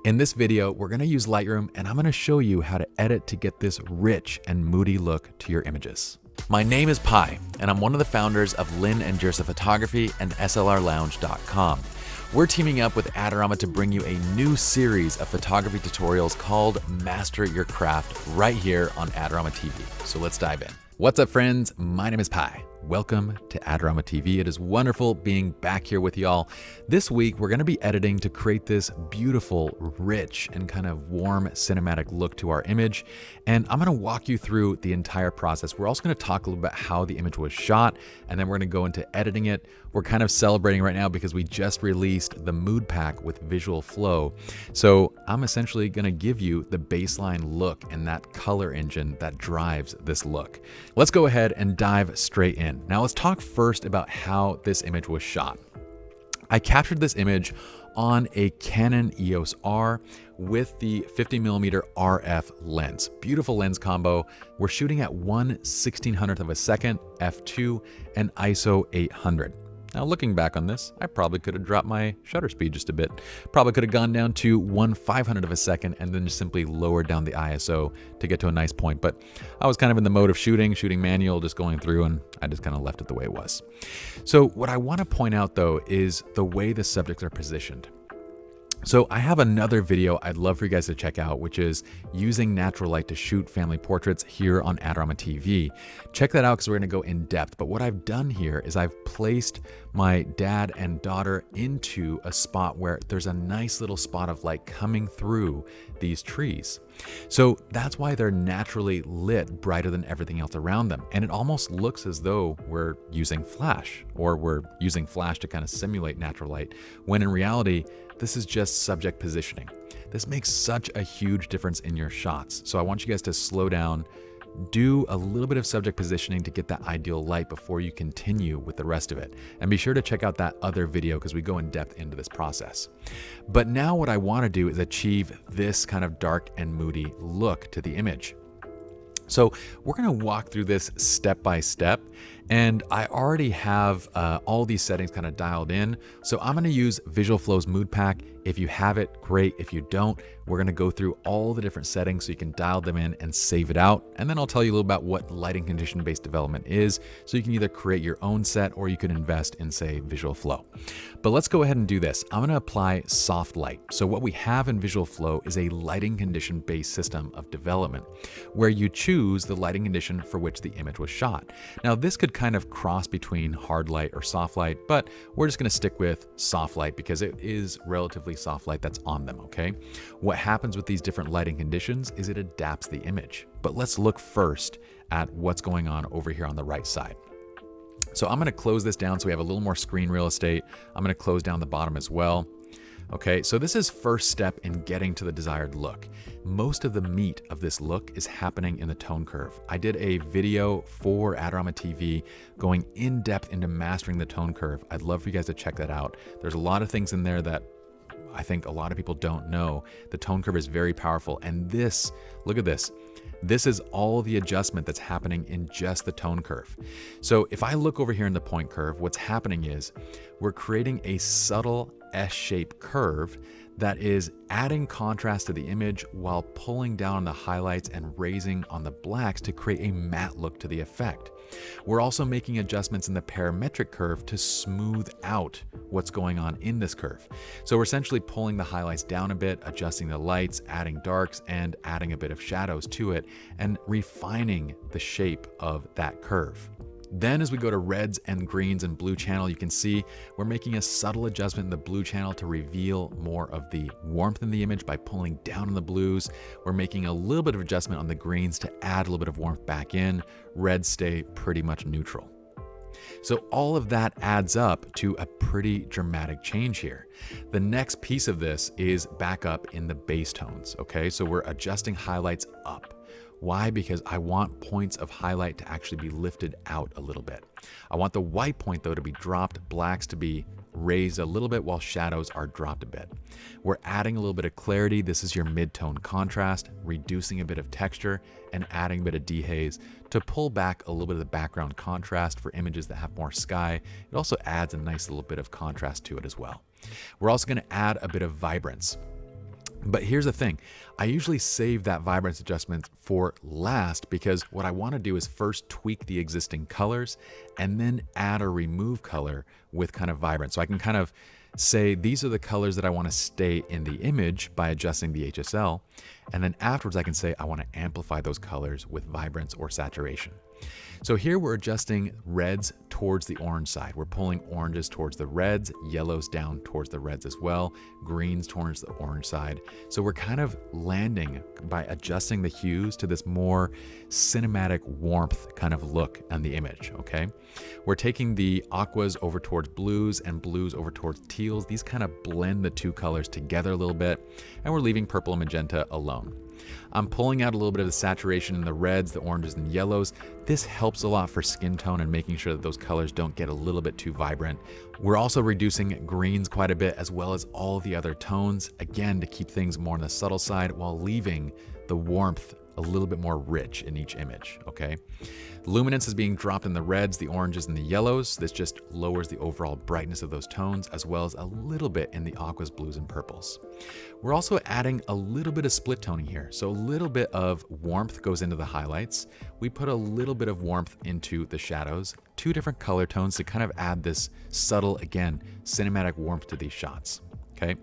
In this video, we're gonna use Lightroom and I'm gonna show you how to edit to get this rich and moody look to your images. My name is Pi, and I'm one of the founders of Lynn and Jersa Photography and SLRLounge.com. We're teaming up with Adorama to bring you a new series of photography tutorials called Master Your Craft right here on Adorama TV. So let's dive in. What's up, friends? My name is Pi. Welcome to Adorama TV. It is wonderful being back here with y'all. This week, we're gonna be editing to create this beautiful, rich, and kind of warm cinematic look to our image. And I'm gonna walk you through the entire process. We're also gonna talk a little bit about how the image was shot, and then we're gonna go into editing it. We're kind of celebrating right now because we just released the mood pack with visual flow. So I'm essentially gonna give you the baseline look and that color engine that drives this look. Let's go ahead and dive straight in. Now let's talk first about how this image was shot. I captured this image on a Canon EOS R with the 50mm RF lens. Beautiful lens combo. We're shooting at 1/1600th of a second, f2, and ISO 800. Now looking back on this, I probably could have dropped my shutter speed just a bit. Probably could have gone down to 1/500th of a second and then just simply lowered down the ISO to get to a nice point. But I was kind of in the mode of shooting manual, just going through, and I just kind of left it the way it was. So what I want to point out though is the way the subjects are positioned. So I have another video I'd love for you guys to check out, which is using natural light to shoot family portraits here on Adorama TV. Check that out because we're going to go in depth. But what I've done here is I've placed my dad and daughter into a spot where there's a nice little spot of light coming through these trees. So that's why they're naturally lit brighter than everything else around them. And it almost looks as though we're using flash, or we're using flash to kind of simulate natural light, when in reality, this is just subject positioning. This makes such a huge difference in your shots. So I want you guys to slow down, do a little bit of subject positioning to get that ideal light before you continue with the rest of it. And be sure to check out that other video because we go in depth into this process. But now what I want to do is achieve this kind of dark and moody look to the image. So we're going to walk through this step by step, and I already have all these settings kind of dialed in. So I'm going to use Visual Flow's Mood Pack. If you have it, great. If you don't, we're going to go through all the different settings so you can dial them in and save it out. And then I'll tell you a little about what lighting condition-based development is, so you can either create your own set or you can invest in, say, Visual Flow. But let's go ahead and do this. I'm going to apply soft light. So what we have in Visual Flow is a lighting condition-based system of development where you choose the lighting condition for which the image was shot. Now this could kind of cross between hard light or soft light, but we're just going to stick with soft light because it is relatively soft light that's on them, okay? What happens with these different lighting conditions is it adapts the image. But let's look first at what's going on over here on the right side. So I'm going to close this down so we have a little more screen real estate. I'm going to close down the bottom as well. Okay, so this is first step in getting to the desired look. Most of the meat of this look is happening in the tone curve. I did a video for Adorama TV going in depth into mastering the tone curve. I'd love for you guys to check that out. There's a lot of things in there that I think a lot of people don't know. The tone curve is very powerful. And this, look at this. This is all the adjustment that's happening in just the tone curve. So if I look over here in the point curve, what's happening is we're creating a subtle S-shaped curve that is adding contrast to the image while pulling down on the highlights and raising on the blacks to create a matte look to the effect. We're also making adjustments in the parametric curve to smooth out what's going on in this curve. So we're essentially pulling the highlights down a bit, adjusting the lights, adding darks, and adding a bit of shadows to it, and refining the shape of that curve. Then as we go to reds and greens and blue channel, you can see we're making a subtle adjustment in the blue channel to reveal more of the warmth in the image by pulling down on the blues. We're making a little bit of adjustment on the greens to add a little bit of warmth back in. Reds stay pretty much neutral. So all of that adds up to a pretty dramatic change here. The next piece of this is back up in the base tones, okay? So we're adjusting highlights up. Why? Because I want points of highlight to actually be lifted out a little bit. I want the white point though to be dropped, blacks to be raised a little bit while shadows are dropped a bit. We're adding a little bit of clarity. This is your mid-tone contrast, reducing a bit of texture and adding a bit of dehaze to pull back a little bit of the background contrast for images that have more sky. It also adds a nice little bit of contrast to it as well. We're also going to add a bit of vibrance. But here's the thing, I usually save that vibrance adjustment for last because what I want to do is first tweak the existing colors and then add or remove color with kind of vibrance. So I can kind of say these are the colors that I want to stay in the image by adjusting the HSL. And then afterwards I can say I want to amplify those colors with vibrance or saturation. So here we're adjusting reds towards the orange side. We're pulling oranges towards the reds, yellows down towards the reds as well, greens towards the orange side. So we're kind of landing by adjusting the hues to this more cinematic warmth kind of look on the image, okay? We're taking the aquas over towards blues and blues over towards teals. These kind of blend the two colors together a little bit, and we're leaving purple and magenta alone. I'm pulling out a little bit of the saturation in the reds, the oranges, and yellows. This helps a lot for skin tone and making sure that those colors don't get a little bit too vibrant. We're also reducing greens quite a bit as well as all the other tones, again, to keep things more on the subtle side while leaving the warmth a little bit more rich in each image, okay? Luminance is being dropped in the reds, the oranges, and the yellows. This just lowers the overall brightness of those tones, as well as a little bit in the aquas, blues, and purples. We're also adding a little bit of split toning here. So a little bit of warmth goes into the highlights. We put a little bit of warmth into the shadows, two different color tones to kind of add this subtle, again, cinematic warmth to these shots. Okay,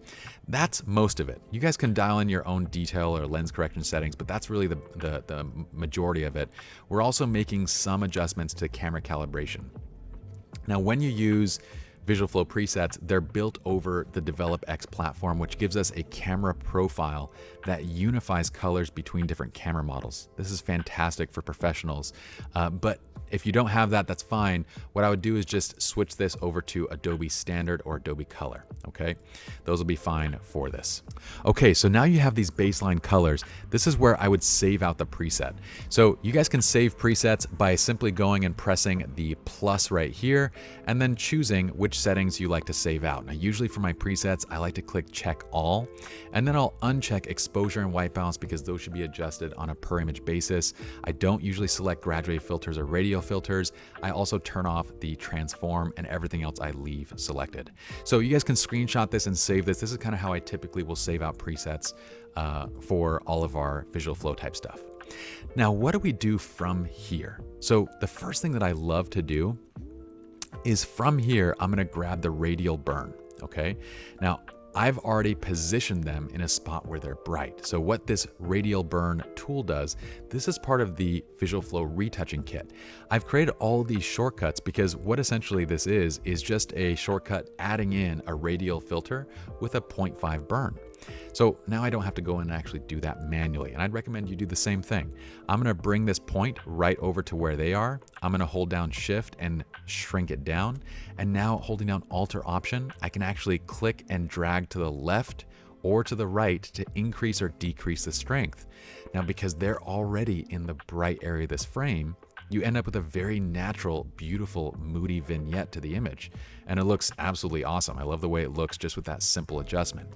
that's most of it. You guys can dial in your own detail or lens correction settings, but that's really the majority of it. We're also making some adjustments to camera calibration. Now, when you use Visual Flow presets, they're built over the Develop X platform, which gives us a camera profile that unifies colors between different camera models. This is fantastic for professionals, but if you don't have that, that's fine. What I would do is just switch this over to Adobe Standard or Adobe Color, okay? Those will be fine for this. Okay, so now you have these baseline colors. This is where I would save out the preset. So you guys can save presets by simply going and pressing the plus right here and then choosing which settings you like to save out. Now, usually for my presets, I like to click check all, and then I'll uncheck exposure and white balance because those should be adjusted on a per image basis. I don't usually select graduated filters or radial filters. I also turn off the transform, and everything else I leave selected. So you guys can screenshot this and save this. This is kind of how I typically will save out presets for all of our visual flow type stuff. Now, what do we do from here? So the first thing that I love to do is from here, I'm gonna grab the radial burn, okay? Now, I've already positioned them in a spot where they're bright. So what this radial burn tool does, this is part of the Visual Flow retouching kit. I've created all these shortcuts because what essentially this is just a shortcut adding in a radial filter with a 0.5 burn. So now I don't have to go in and actually do that manually. And I'd recommend you do the same thing. I'm gonna bring this point right over to where they are. I'm gonna hold down Shift and shrink it down. And now holding down Alt or Option, I can actually click and drag to the left or to the right to increase or decrease the strength. Now, because they're already in the bright area of this frame, you end up with a very natural, beautiful, moody vignette to the image. And it looks absolutely awesome. I love the way it looks just with that simple adjustment.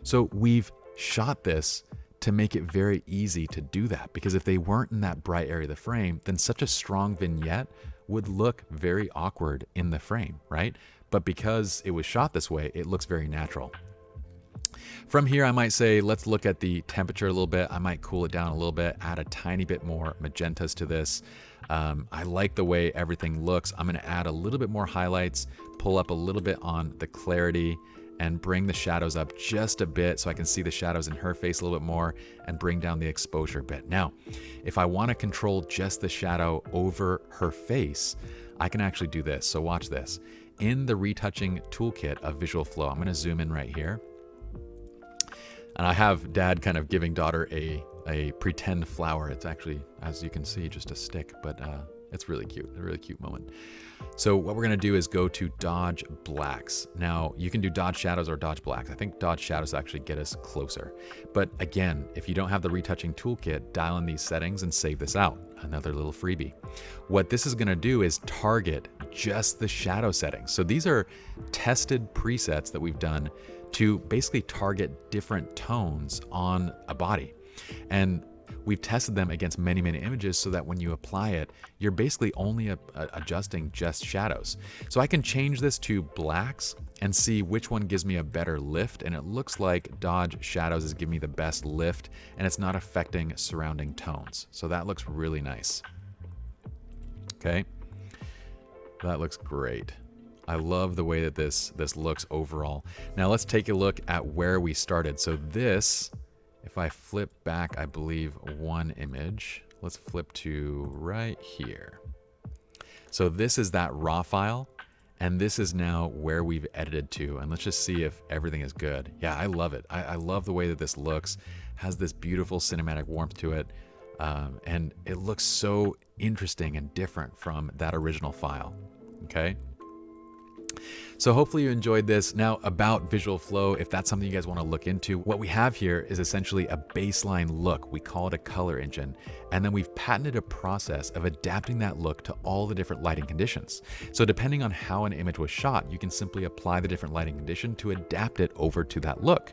So we've shot this to make it very easy to do that, because if they weren't in that bright area of the frame, then such a strong vignette would look very awkward in the frame, right? But because it was shot this way, it looks very natural. From here, I might say, let's look at the temperature a little bit. I might cool it down a little bit, add a tiny bit more magentas to this. I like the way everything looks. I'm gonna add a little bit more highlights, pull up a little bit on the clarity, and bring the shadows up just a bit so I can see the shadows in her face a little bit more, and bring down the exposure a bit. Now, if I want to control just the shadow over her face, I can actually do this. So watch this. In the retouching toolkit of Visual Flow, I'm going to zoom in right here. And I have dad kind of giving daughter a pretend flower. It's actually, as you can see, just a stick, but it's really cute, a really cute moment. So what we're gonna do is go to Dodge Blacks. Now, you can do Dodge Shadows or Dodge Blacks. I think Dodge Shadows actually get us closer. But again, if you don't have the retouching toolkit, dial in these settings and save this out. Another little freebie. What this is gonna do is target just the shadow settings. So these are tested presets that we've done to basically target different tones on a body. And we've tested them against many, many images so that when you apply it, you're basically only adjusting just shadows. So I can change this to blacks and see which one gives me a better lift. And it looks like Dodge Shadows is giving me the best lift, and it's not affecting surrounding tones. So that looks really nice. Okay, that looks great. I love the way that this looks overall. Now let's take a look at where we started. So this, if I flip back, I believe one image, let's flip to right here. So this is that raw file, and this is now where we've edited to. And let's just see if everything is good. Yeah, I love it. I love the way that this looks, has this beautiful cinematic warmth to it. And it looks so interesting and different from that original file. Okay. So hopefully you enjoyed this. Now about visual flow, if that's something you guys want to look into, what we have here is essentially a baseline look. We call it a color engine. And then we've patented a process of adapting that look to all the different lighting conditions. So depending on how an image was shot, you can simply apply the different lighting condition to adapt it over to that look.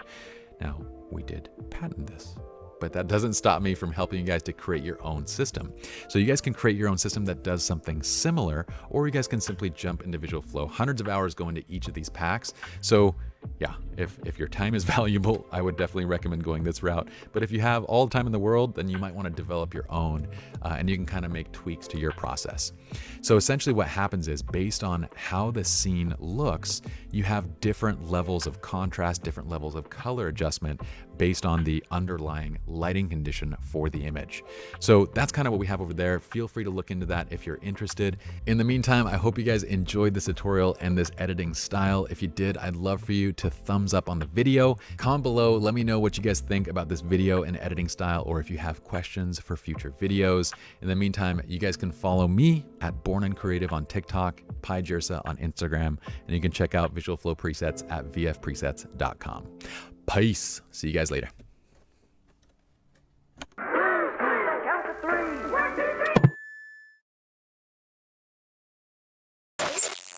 Now, we did patent this, but that doesn't stop me from helping you guys to create your own system. So you guys can create your own system that does something similar, or you guys can simply jump into Visual Flow. Hundreds of hours go into each of these packs. So yeah, if your time is valuable, I would definitely recommend going this route. But if you have all the time in the world, then you might want to develop your own, and you can kind of make tweaks to your process. So essentially what happens is, based on how the scene looks, you have different levels of contrast, different levels of color adjustment based on the underlying lighting condition for the image. So that's kind of what we have over there. Feel free to look into that if you're interested. In the meantime, I hope you guys enjoyed this tutorial and this editing style. If you did, I'd love for you to thumbs up on the video. Comment below, let me know what you guys think about this video and editing style, or if you have questions for future videos. In the meantime, you guys can follow me at Born and Creative on TikTok, PyJersa on Instagram, and you can check out Visual Flow presets at vfpresets.com. Peace. See you guys later.